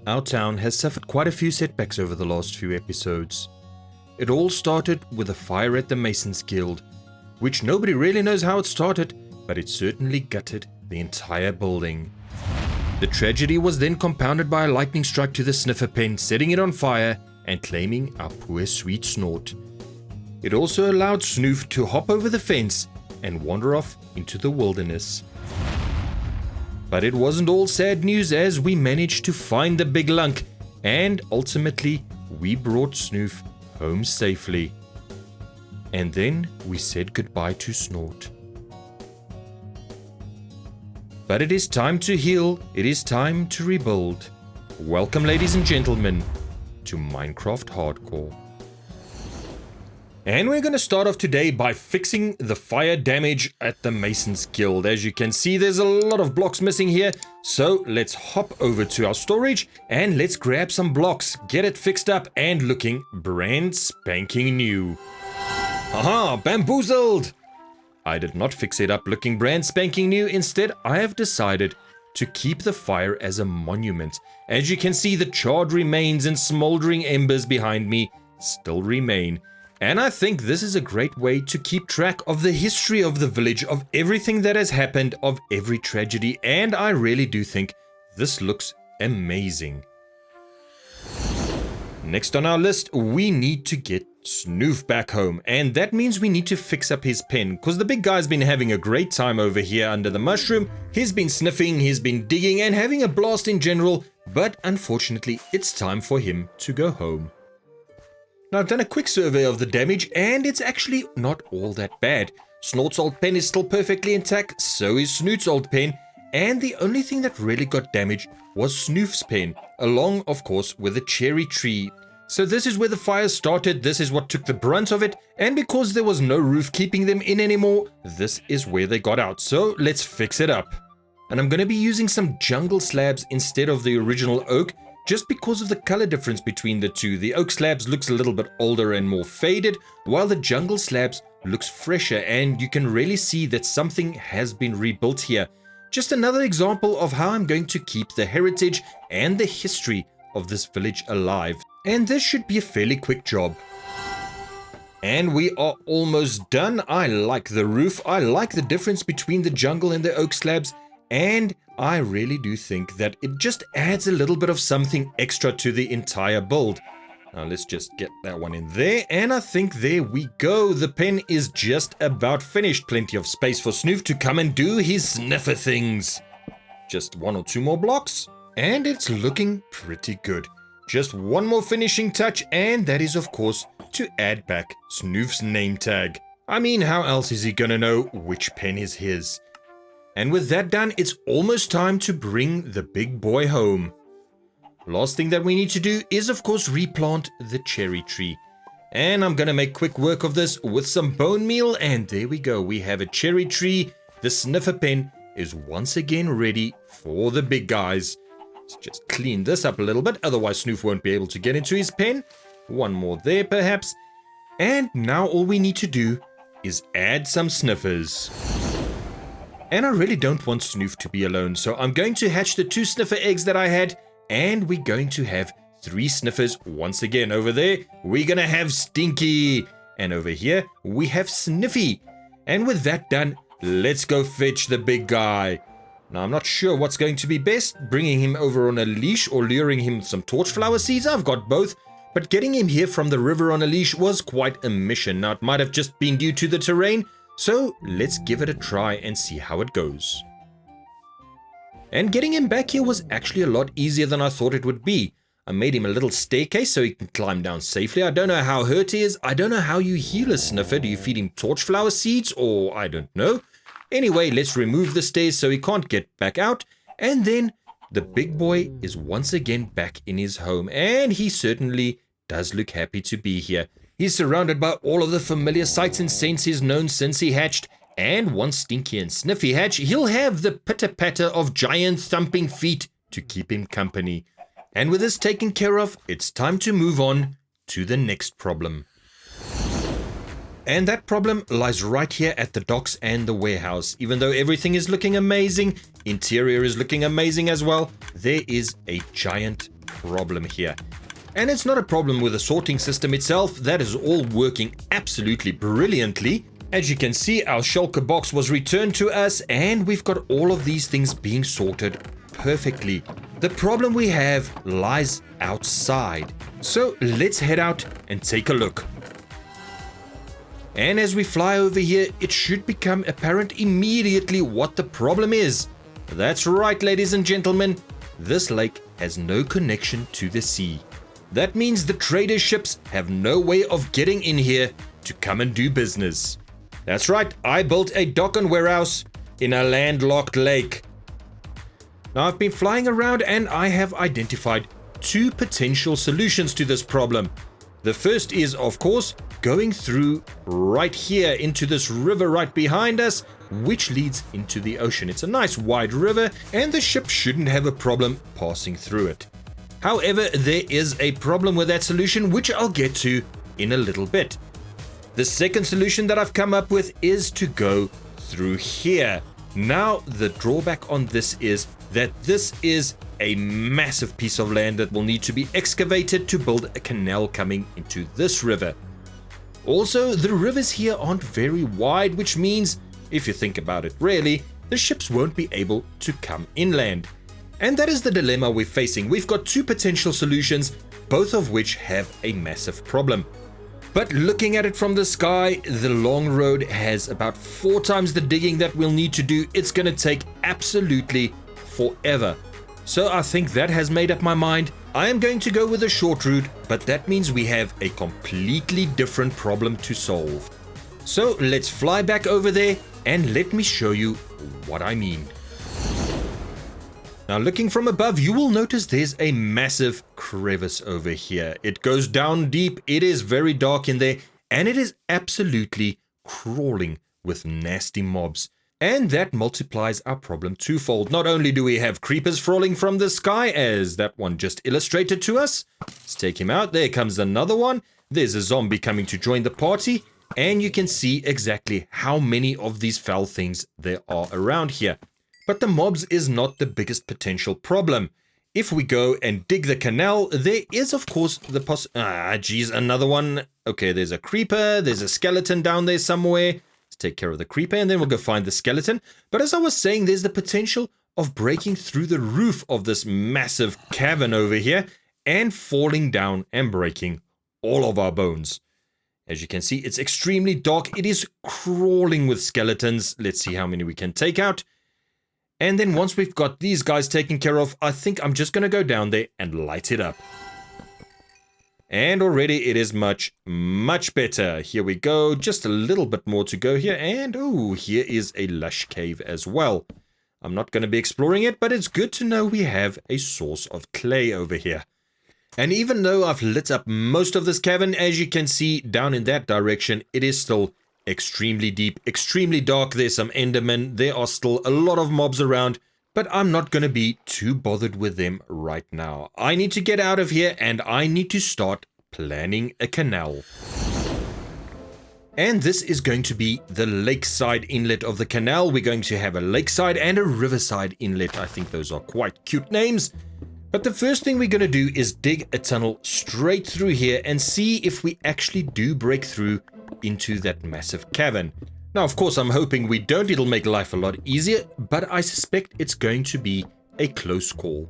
Our town has suffered quite a few setbacks over the last few episodes. It all started with a fire at the Masons Guild, which nobody really knows how it started, but it certainly gutted the entire building. The tragedy was then compounded by a lightning strike to the Sniffer pen, setting it on fire and claiming our poor sweet Snort. It also allowed Snoof to hop over the fence and wander off into the wilderness. But it wasn't all sad news, as we managed to find the big lunk, and ultimately we brought Snoof home safely. And then we said goodbye to Snort. But it is time to heal, it is time to rebuild. Welcome, ladies and gentlemen, to Minecraft Hardcore. And we're going to start off today by fixing the fire damage at the Masons Guild. As you can see, there's a lot of blocks missing here. So let's hop over to our storage and let's grab some blocks, get it fixed up and looking brand spanking new. Haha, bamboozled! I did not fix it up looking brand spanking new. Instead, I have decided to keep the fire as a monument. As you can see, the charred remains and smoldering embers behind me still remain. And I think this is a great way to keep track of the history of the village, of everything that has happened, of every tragedy, and I really do think this looks amazing. Next on our list, we need to get Snoof back home, and that means we need to fix up his pen, because the big guy's been having a great time over here under the mushroom. He's been sniffing, he's been digging, and having a blast in general, but unfortunately, it's time for him to go home. Now, I've done a quick survey of the damage, and it's actually not all that bad. Snort's old pen is still perfectly intact, so is Snoot's old pen, and the only thing that really got damaged was Snoof's pen, along, of course, with the cherry tree. So this is where the fire started, this is what took the brunt of it, and because there was no roof keeping them in anymore, this is where they got out. So let's fix it up. And I'm going to be using some jungle slabs instead of the original oak, just because of the color difference between the two. The oak slabs looks a little bit older and more faded, while the jungle slabs looks fresher, and you can really see that something has been rebuilt here. Just another example of how I'm going to keep the heritage and the history of this village alive. And this should be a fairly quick job. And we are almost done. I like the roof. I like the difference between the jungle and the oak slabs. And I really do think that it just adds a little bit of something extra to the entire build. Now let's just get that one in there. And I think there we go. The pen is just about finished. Plenty of space for Snoof to come and do his sniffer things. Just one or two more blocks. And it's looking pretty good. Just one more finishing touch, and that is, of course, to add back Snoof's name tag. I mean, how else is he gonna know which pen is his? And with that done, it's almost time to bring the big boy home. Last thing that we need to do is, of course, replant the cherry tree. And I'm gonna make quick work of this with some bone meal, and there we go. We have a cherry tree. The sniffer pen is once again ready for the big guys. Let's just clean this up a little bit, otherwise Snoof won't be able to get into his pen. One more there, perhaps. And now all we need to do is add some sniffers. And I really don't want Snoof to be alone, so I'm going to hatch the 2 sniffer eggs that I had, and we're going to have 3 sniffers once again. Over there, we're going to have Stinky, and over here, we have Sniffy. And with that done, let's go fetch the big guy. Now, I'm not sure what's going to be best, bringing him over on a leash or luring him some torchflower seeds. I've got both, but getting him here from the river on a leash was quite a mission. Now, it might have just been due to the terrain, so let's give it a try and see how it goes. And getting him back here was actually a lot easier than I thought it would be. I made him a little staircase so he can climb down safely. I don't know how hurt he is. I don't know how you heal a sniffer. Do you feed him torchflower seeds, or I don't know. Anyway, let's remove the stairs so he can't get back out. And then the big boy is once again back in his home. And he certainly does look happy to be here. He's surrounded by all of the familiar sights and scents he's known since he hatched. And once Stinky and Sniffy hatch, he'll have the pitter-patter of giant thumping feet to keep him company. And with this taken care of, it's time to move on to the next problem. And that problem lies right here at the docks and the warehouse. Even though everything is looking amazing, interior is looking amazing as well, there is a giant problem here. And it's not a problem with the sorting system itself. That is all working absolutely brilliantly. As you can see, our shulker box was returned to us, and we've got all of these things being sorted perfectly. The problem we have lies outside. So let's head out and take a look. And as we fly over here, it should become apparent immediately what the problem is. That's right, ladies and gentlemen, this lake has no connection to the sea. That means the trader ships have no way of getting in here to come and do business. That's right, I built a dock and warehouse in a landlocked lake. Now I've been flying around and I have identified two potential solutions to this problem. The first is, of course, going through right here into this river right behind us, which leads into the ocean. It's a nice wide river and the ship shouldn't have a problem passing through it. However, there is a problem with that solution, which I'll get to in a little bit. The second solution that I've come up with is to go through here. Now, the drawback on this is that this is a massive piece of land that will need to be excavated to build a canal coming into this river. Also, the rivers here aren't very wide, which means, if you think about it really, the ships won't be able to come inland. And that is the dilemma we're facing. We've got two potential solutions, both of which have a massive problem. But looking at it from the sky, the long road has about 4 times the digging that we'll need to do. It's going to take absolutely forever. So I think that has made up my mind. I am going to go with a short route, but that means we have a completely different problem to solve. So let's fly back over there and let me show you what I mean. Now, looking from above, you will notice there's a massive crevice over here. It goes down deep, it is very dark in there, and it is absolutely crawling with nasty mobs. And that multiplies our problem twofold. Not only do we have creepers falling from the sky, as that one just illustrated to us. Let's take him out. There comes another one. There's a zombie coming to join the party. And you can see exactly how many of these foul things there are around here. But the mobs is not the biggest potential problem. If we go and dig the canal, there is of course the geez, another one. Okay, there's a creeper, there's a skeleton down there somewhere. Let's take care of the creeper and then we'll go find the skeleton. But as I was saying, there's the potential of breaking through the roof of this massive cavern over here and falling down and breaking all of our bones. As you can see, it's extremely dark. It is crawling with skeletons. Let's see how many we can take out. And then once we've got these guys taken care of, I think I'm just going to go down there and light it up. And already it is much, much better. Here we go. Just a little bit more to go here. And oh, here is a lush cave as well. I'm not going to be exploring it, but it's good to know we have a source of clay over here. And even though I've lit up most of this cavern, as you can see down in that direction, it is still extremely deep, extremely dark. There's some endermen. There are still a lot of mobs around, but I'm not going to be too bothered with them right now. I need to get out of here and I need to start planning a canal. And this is going to be the lakeside inlet of the canal. We're going to have a lakeside and a riverside inlet. I think those are quite cute names. But the first thing we're going to do is dig a tunnel straight through here and see if we actually do break through into that massive cavern. Now, of course, I'm hoping we don't. It'll make life a lot easier, but I suspect it's going to be a close call.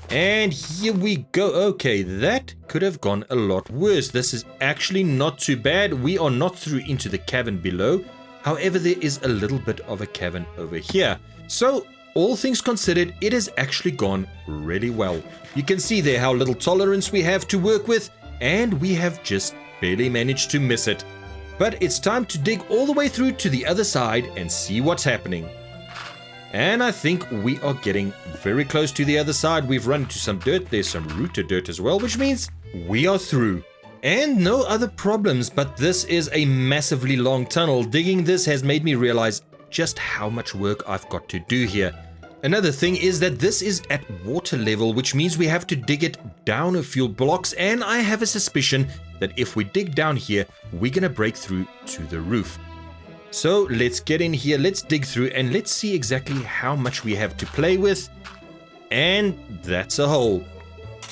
And here we go. Okay, that could have gone a lot worse. This is actually not too bad. We are not through into the cavern below. However, there is a little bit of a cavern over here. So, all things considered, it has actually gone really well. You can see there how little tolerance we have to work with, and we have just barely managed to miss it. But it's time to dig all the way through to the other side and see what's happening. And I think we are getting very close to the other side. We've run into some dirt. There's some rooted dirt as well, which means we are through. And no other problems, but this is a massively long tunnel. Digging this has made me realize just how much work I've got to do here. Another thing is that this is at water level, which means we have to dig it down a few blocks, and I have a suspicion that if we dig down here, we're gonna break through to the roof. So let's get in here, let's dig through, and let's see exactly how much we have to play with. And that's a hole.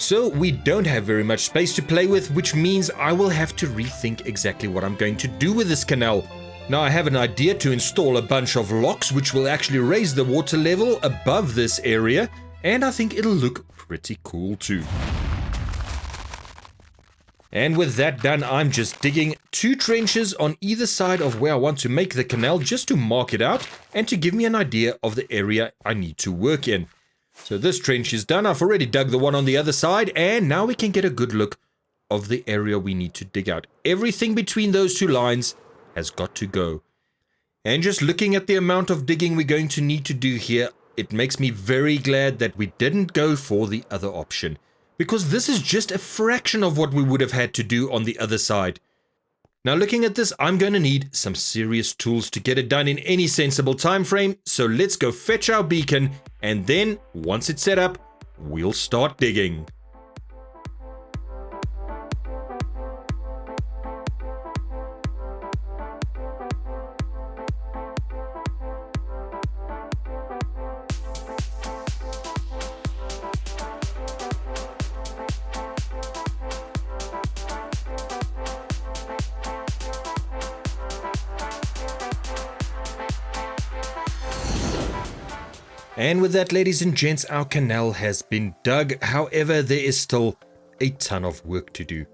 So we don't have very much space to play with, which means I will have to rethink exactly what I'm going to do with this canal. Now I have an idea to install a bunch of locks which will actually raise the water level above this area, and I think it'll look pretty cool too. And with that done, I'm just digging 2 trenches on either side of where I want to make the canal, just to mark it out and to give me an idea of the area I need to work in. So this trench is done. I've already dug the one on the other side, and now we can get a good look of the area we need to dig out. Everything between those 2 lines has got to go. And just looking at the amount of digging we're going to need to do here, it makes me very glad that we didn't go for the other option, because this is just a fraction of what we would have had to do on the other side. Now looking at this, I'm going to need some serious tools to get it done in any sensible time frame, so let's go fetch our beacon, and then once it's set up, we'll start digging. And with that, ladies and gents, our canal has been dug. However, there is still a ton of work to do.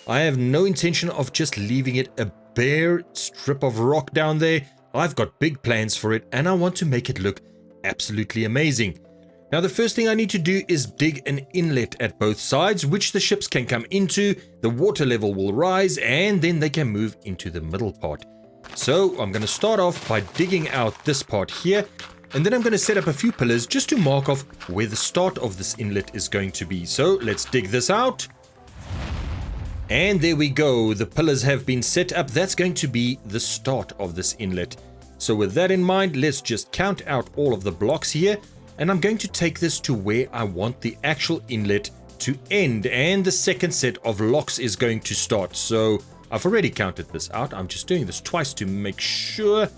I have no intention of just leaving it a bare strip of rock down there. I've got big plans for it, and I want to make it look absolutely amazing. Now, the first thing I need to do is dig an inlet at both sides, which the ships can come into, the water level will rise, and then they can move into the middle part. So I'm going to start off by digging out this part here, and then I'm going to set up a few pillars just to mark off where the start of this inlet is going to be. So let's dig this out. And there we go. The pillars have been set up. That's going to be the start of this inlet. So with that in mind, let's just count out all of the blocks here. And I'm going to take this to where I want the actual inlet to end. And the second set of locks is going to start. So I've already counted this out. I'm just doing this twice to make sure.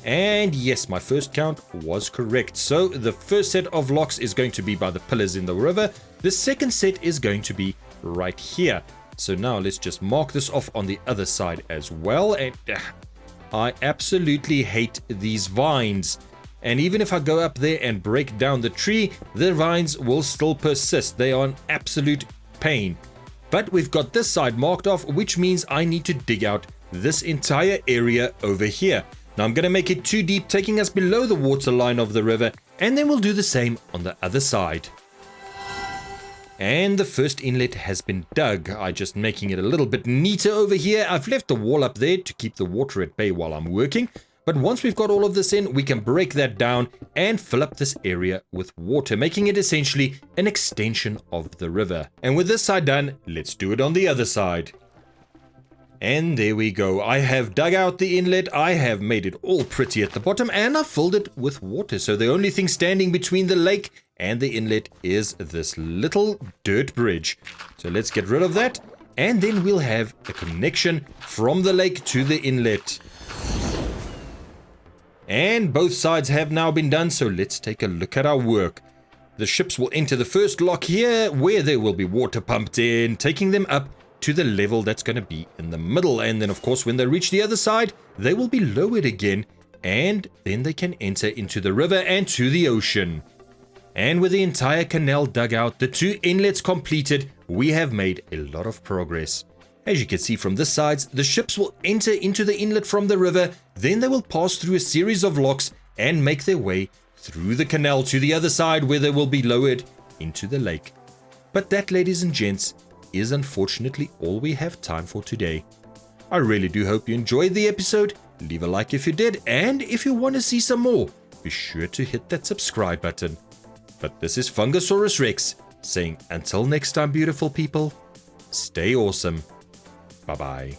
And yes, my first count was correct. So the first set of locks is going to be by the pillars in the river. The second set is going to be right here. So now let's just mark this off on the other side as well. And I absolutely hate these vines. And even if I go up there and break down the tree, the vines will still persist. They are an absolute pain. But we've got this side marked off, which means I need to dig out this entire area over here. Now I'm going to make it 2 deep, taking us below the water line of the river, and then we'll do the same on the other side. And the first inlet has been dug. I'm just making it a little bit neater over here. I've left the wall up there to keep the water at bay while I'm working. But once we've got all of this in, we can break that down and fill up this area with water, making it essentially an extension of the river. And with this side done, let's do it on the other side. And there we go. I have dug out the inlet, I have made it all pretty at the bottom, and I've filled it with water. So the only thing standing between the lake and the inlet is this little dirt bridge. So let's get rid of that, and then we'll have a connection from the lake to the inlet. And both sides have now been done, so let's take a look at our work. The ships will enter the first lock here, where there will be water pumped in, taking them up to the level that's going to be in the middle. And then of course when they reach the other side, they will be lowered again, and then they can enter into the river and to the ocean. And with the entire canal dug out, the 2 inlets completed, we have made a lot of progress. As you can see from this side, the ships will enter into the inlet from the river, then they will pass through a series of locks and make their way through the canal to the other side, where they will be lowered into the lake. But that, ladies and gents, is unfortunately all we have time for today. I really do hope you enjoyed the episode. Leave a like if you did, and if you want to see some more, be sure to hit that subscribe button. But this is Fungusaurus Rex saying until next time, beautiful people, stay awesome. Bye bye.